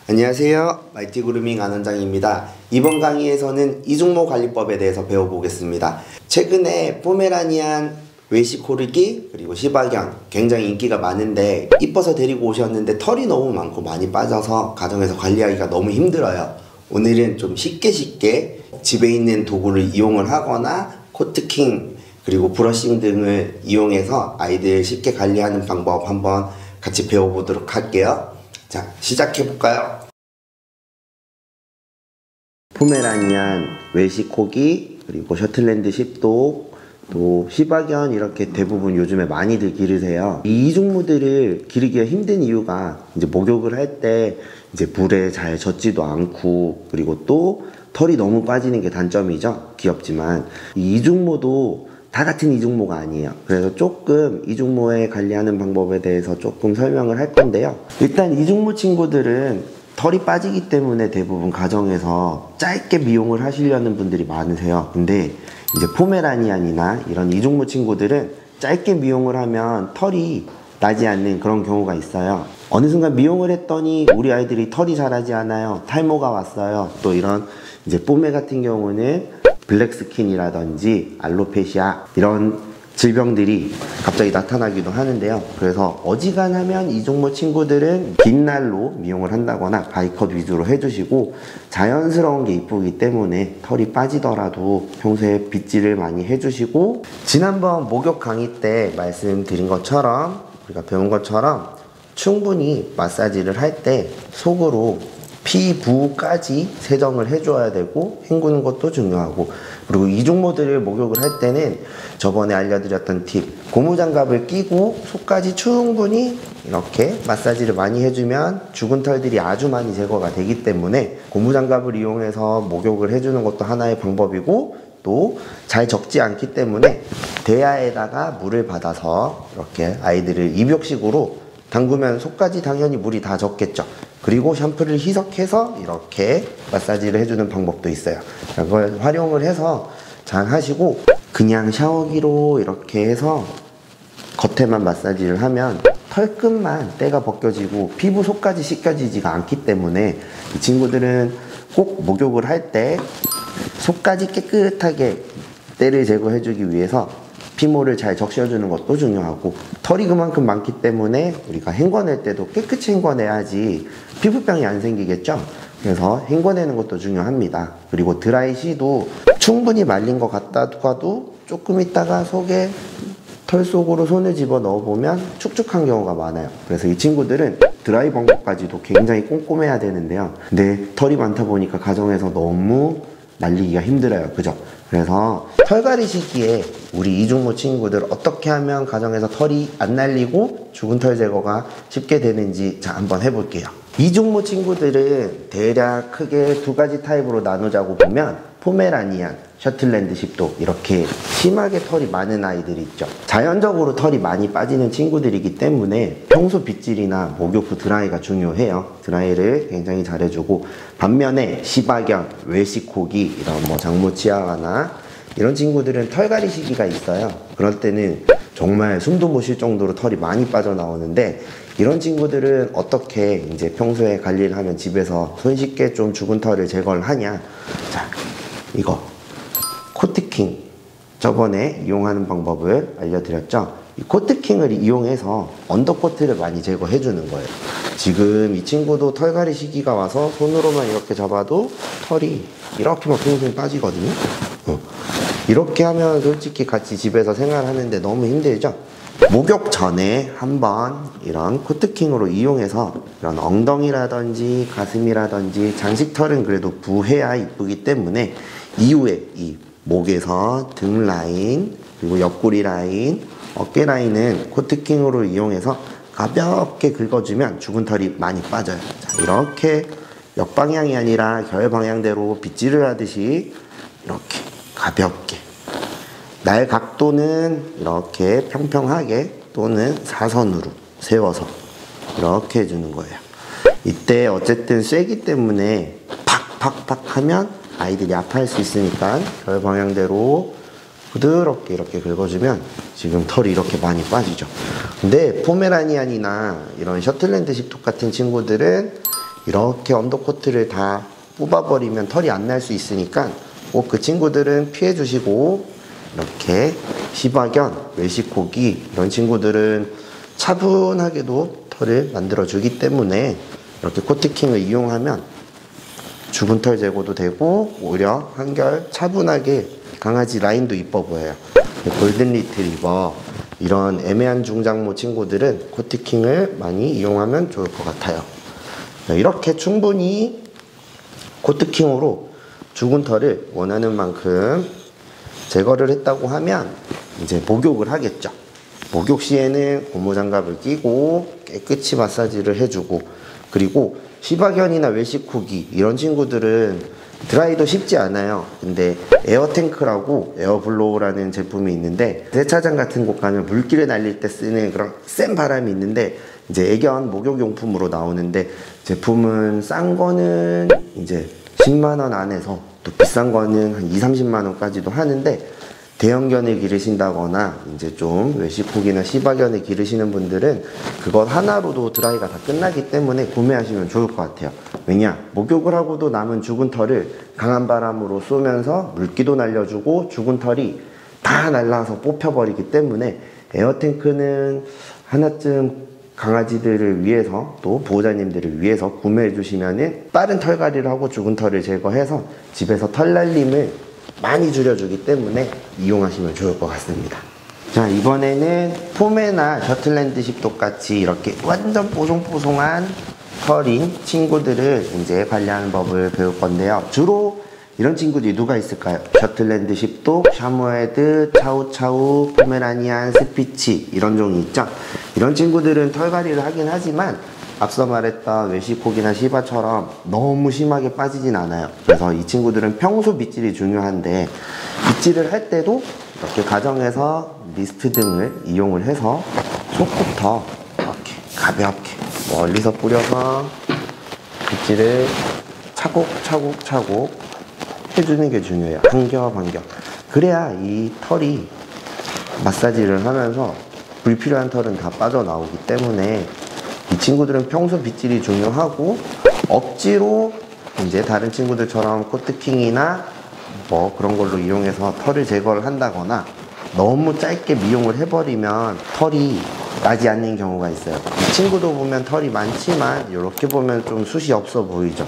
안녕하세요. 마이티 그루밍 안원장입니다. 이번 강의에서는 이중모 관리법에 대해서 배워보겠습니다. 최근에 포메라니안, 웰시코르기, 그리고 시바견 굉장히 인기가 많은데 이뻐서 데리고 오셨는데 털이 너무 많고 많이 빠져서 가정에서 관리하기가 너무 힘들어요. 오늘은 좀 쉽게 집에 있는 도구를 이용을 하거나 코트킹 그리고 브러싱 등을 이용해서 아이들 쉽게 관리하는 방법 한번 같이 배워보도록 할게요. 자, 시작해볼까요? 포메라니안, 웰시코기, 그리고 셔틀랜드 십독, 또 시바견 이렇게 대부분 요즘에 많이들 기르세요. 이 이중모들을 기르기가 힘든 이유가 이제 목욕을 할 때 이제 물에 잘 젖지도 않고 그리고 또 털이 너무 빠지는 게 단점이죠. 귀엽지만 이 이중모도 다 같은 이중모가 아니에요. 그래서 조금 이중모에 관리하는 방법에 대해서 조금 설명을 할 건데요. 일단 이중모 친구들은 털이 빠지기 때문에 대부분 가정에서 짧게 미용을 하시려는 분들이 많으세요. 근데 이제 포메라니안이나 이런 이중모 친구들은 짧게 미용을 하면 털이 나지 않는 그런 경우가 있어요. 어느 순간 미용을 했더니 우리 아이들이 털이 자라지 않아요. 탈모가 왔어요. 또 이런 이제 뽀메 같은 경우는 블랙스킨이라든지 알로페시아 이런 질병들이 갑자기 나타나기도 하는데요. 그래서 어지간하면 이중모 친구들은 긴 날로 미용을 한다거나 바이컷 위주로 해주시고 자연스러운 게 이쁘기 때문에 털이 빠지더라도 평소에 빗질을 많이 해주시고 지난번 목욕 강의 때 말씀드린 것처럼 우리가 배운 것처럼 충분히 마사지를 할 때 속으로 피부까지 세정을 해줘야 되고 헹구는 것도 중요하고 그리고 이중모들을 목욕을 할 때는 저번에 알려드렸던 팁 고무장갑을 끼고 속까지 충분히 이렇게 마사지를 많이 해주면 죽은 털들이 아주 많이 제거가 되기 때문에 고무장갑을 이용해서 목욕을 해주는 것도 하나의 방법이고 또 잘 적지 않기 때문에 대야에다가 물을 받아서 이렇게 아이들을 입욕식으로 담그면 속까지 당연히 물이 다 젖겠죠. 그리고 샴푸를 희석해서 이렇게 마사지를 해주는 방법도 있어요. 그걸 활용을 해서 잘 하시고 그냥 샤워기로 이렇게 해서 겉에만 마사지를 하면 털끝만 때가 벗겨지고 피부 속까지 씻겨지지가 않기 때문에 이 친구들은 꼭 목욕을 할 때 속까지 깨끗하게 때를 제거해주기 위해서 피모를 잘 적셔주는 것도 중요하고 털이 그만큼 많기 때문에 우리가 헹궈낼 때도 깨끗이 헹궈내야지 피부병이 안 생기겠죠. 그래서 헹궈내는 것도 중요합니다. 그리고 드라이시도 충분히 말린 것 같다가도 조금 있다가 속에 털 속으로 손을 집어 넣어보면 축축한 경우가 많아요. 그래서 이 친구들은 드라이 방법까지도 굉장히 꼼꼼해야 되는데요. 근데 털이 많다 보니까 가정에서 너무 말리기가 힘들어요. 그죠? 그래서 털갈이 시기에 우리 이중모 친구들 어떻게 하면 가정에서 털이 안 날리고 죽은 털 제거가 쉽게 되는지 자 한번 해볼게요. 이중모 친구들은 대략 크게 두 가지 타입으로 나누자고 보면 포메라니안, 셔틀랜드 십독 이렇게 심하게 털이 많은 아이들이 있죠. 자연적으로 털이 많이 빠지는 친구들이기 때문에 평소 빗질이나 목욕 후 드라이가 중요해요. 드라이를 굉장히 잘해주고 반면에 시바견, 웰시코기 이런 뭐 장모 치아와나 이런 친구들은 털갈이 시기가 있어요. 그럴 때는 정말 숨도 못 쉴 정도로 털이 많이 빠져나오는데 이런 친구들은 어떻게 이제 평소에 관리를 하면 집에서 손쉽게 좀 죽은 털을 제거를 하냐. 자, 이거 코트킹 저번에 이용하는 방법을 알려드렸죠. 이 코트킹을 이용해서 언더코트를 많이 제거해 주는 거예요. 지금 이 친구도 털갈이 시기가 와서 손으로만 이렇게 잡아도 털이 이렇게 막 팽팽 빠지거든요. 이렇게 하면 솔직히 같이 집에서 생활하는데 너무 힘들죠. 목욕 전에 한번 이런 코트킹으로 이용해서 이런 엉덩이라든지 가슴이라든지 장식털은 그래도 부해야 이쁘기 때문에 이후에 이 목에서 등 라인 그리고 옆구리 라인 어깨 라인은 코트킹으로 이용해서 가볍게 긁어주면 죽은 털이 많이 빠져요. 자, 이렇게 역방향이 아니라 결방향대로 빗질을 하듯이 이렇게 가볍게 날 각도는 이렇게 평평하게 또는 사선으로 세워서 이렇게 해주는 거예요. 이때 어쨌든 쇠기 때문에 팍팍팍 하면 아이들이 아파할 수 있으니까 결 방향대로 부드럽게 이렇게 긁어주면 지금 털이 이렇게 많이 빠지죠. 근데 포메라니안이나 이런 셔틀랜드 십독 같은 친구들은 이렇게 언더코트를 다 뽑아버리면 털이 안 날 수 있으니까 꼭 그 친구들은 피해 주시고, 이렇게 시바견, 웰시코기 이런 친구들은 차분하게도 털을 만들어 주기 때문에 이렇게 코트킹을 이용하면 죽은 털 제거도 되고 오히려 한결 차분하게 강아지 라인도 이뻐 보여요. 골든 리트리버 이런 애매한 중장모 친구들은 코트킹을 많이 이용하면 좋을 것 같아요. 이렇게 충분히 코트킹으로 죽은 털을 원하는 만큼 제거를 했다고 하면 이제 목욕을 하겠죠. 목욕 시에는 고무장갑을 끼고 깨끗이 마사지를 해주고, 그리고 시바견이나 웰시코기 이런 친구들은 드라이도 쉽지 않아요. 근데 에어탱크라고 에어블로우라는 제품이 있는데, 세차장 같은 곳 가면 물기를 날릴 때 쓰는 그런 센 바람이 있는데, 이제 애견 목욕용품으로 나오는데, 제품은 싼 거는 이제 10만원 안에서 또 비싼 거는 한 20-30만원까지도 하는데, 대형견을 기르신다거나 이제 좀 웰시코기나 시바견을 기르시는 분들은 그것 하나로도 드라이가 다 끝나기 때문에 구매하시면 좋을 것 같아요. 왜냐? 목욕을 하고도 남은 죽은 털을 강한 바람으로 쏘면서 물기도 날려주고 죽은 털이 다 날라서 뽑혀버리기 때문에 에어탱크는 하나쯤 강아지들을 위해서, 또 보호자님들을 위해서 구매해 주시면은 빠른 털갈이를 하고 죽은 털을 제거해서 집에서 털 날림을 많이 줄여주기 때문에 이용하시면 좋을 것 같습니다. 자, 이번에는 포메나 셔틀랜드 십독 같이 이렇게 완전 뽀송뽀송한 털인 친구들을 이제 관리하는 법을 배울 건데요. 주로 이런 친구들이 누가 있을까요? 셔틀랜드 십독, 샤무헤드, 차우차우, 포메라니안, 스피치 이런 종이 있죠. 이런 친구들은 털갈이를 하긴 하지만 앞서 말했던 웰시코기나 시바처럼 너무 심하게 빠지진 않아요. 그래서 이 친구들은 평소 빗질이 중요한데, 빗질을 할 때도 이렇게 가정에서 미스트 등을 이용을 해서 손부터 이렇게 가볍게 멀리서 뿌려서 빗질을 차곡차곡 해주는 게 중요해요. 한 겹 한 겹. 그래야 이 털이 마사지를 하면서 불필요한 털은 다 빠져나오기 때문에 이 친구들은 평소 빗질이 중요하고, 억지로 이제 다른 친구들처럼 코트킹이나 뭐 그런 걸로 이용해서 털을 제거를 한다거나 너무 짧게 미용을 해버리면 털이 나지 않는 경우가 있어요. 이 친구도 보면 털이 많지만 이렇게 보면 좀 숱이 없어 보이죠.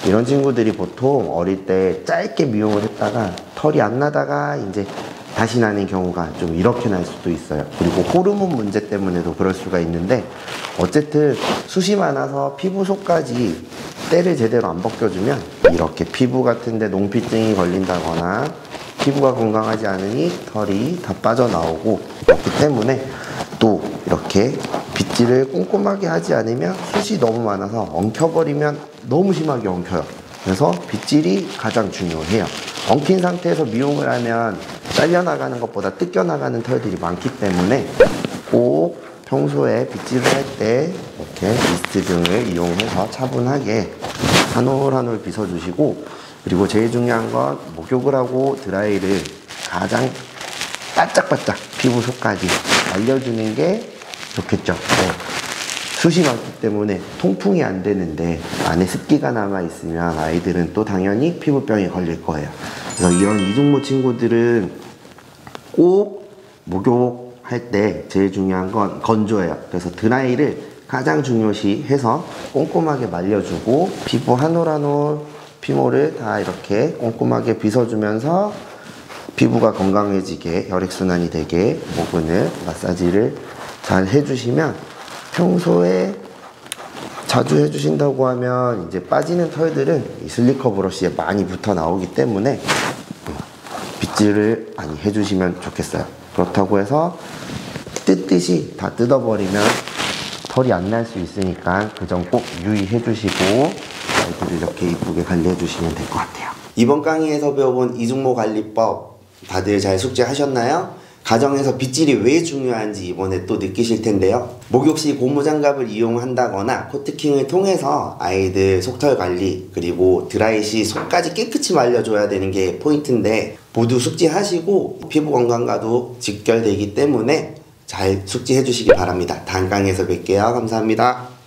이런 친구들이 보통 어릴 때 짧게 미용을 했다가 털이 안 나다가 이제 다시 나는 경우가 좀 이렇게 날 수도 있어요. 그리고 호르몬 문제 때문에도 그럴 수가 있는데, 어쨌든 숱이 많아서 피부 속까지 때를 제대로 안 벗겨주면 이렇게 피부 같은데 농피증이 걸린다거나 피부가 건강하지 않으니 털이 다 빠져나오고, 그렇기 때문에 또 이렇게 빗질을 꼼꼼하게 하지 않으면 숱이 너무 많아서 엉켜버리면 너무 심하게 엉켜요. 그래서 빗질이 가장 중요해요. 엉킨 상태에서 미용을 하면 잘려나가는 것보다 뜯겨나가는 털들이 많기 때문에 꼭 평소에 빗질을 할 때 이렇게 미스트 등을 이용해서 차분하게 한 올 한 올 빗어주시고, 그리고 제일 중요한 건 목욕을 하고 드라이를 가장 바짝바짝 피부 속까지 알려주는 게 좋겠죠. 숱이 많기 때문에 통풍이 안 되는데 안에 습기가 남아 있으면 아이들은 또 당연히 피부병에 걸릴 거예요. 그래서 이런 이중모 친구들은 꼭 목욕할 때 제일 중요한 건 건조예요. 그래서 드라이를 가장 중요시 해서 꼼꼼하게 말려주고, 피부 한 올 한 올 피모를 다 이렇게 꼼꼼하게 빗어주면서 피부가 건강해지게, 혈액순환이 되게 모근을 마사지를 잘 해주시면, 평소에 자주 해주신다고 하면 이제 빠지는 털들은 이 슬리커 브러쉬에 많이 붙어 나오기 때문에 빗질을 많이 해주시면 좋겠어요. 그렇다고 해서 뜯듯이 다 뜯어버리면 털이 안 날 수 있으니까 그 점 꼭 유의해 주시고 아이들을 이렇게 이쁘게 관리해 주시면 될 것 같아요. 이번 강의에서 배워본 이중모 관리법 다들 잘 숙지하셨나요? 가정에서 빗질이 왜 중요한지 이번에 또 느끼실 텐데요. 목욕 시 고무장갑을 이용한다거나 코트킹을 통해서 아이들 속털 관리, 그리고 드라이 시 속까지 깨끗이 말려줘야 되는 게 포인트인데, 모두 숙지하시고 피부 건강과도 직결되기 때문에 잘 숙지해 주시기 바랍니다. 다음 강의에서 뵐게요. 감사합니다.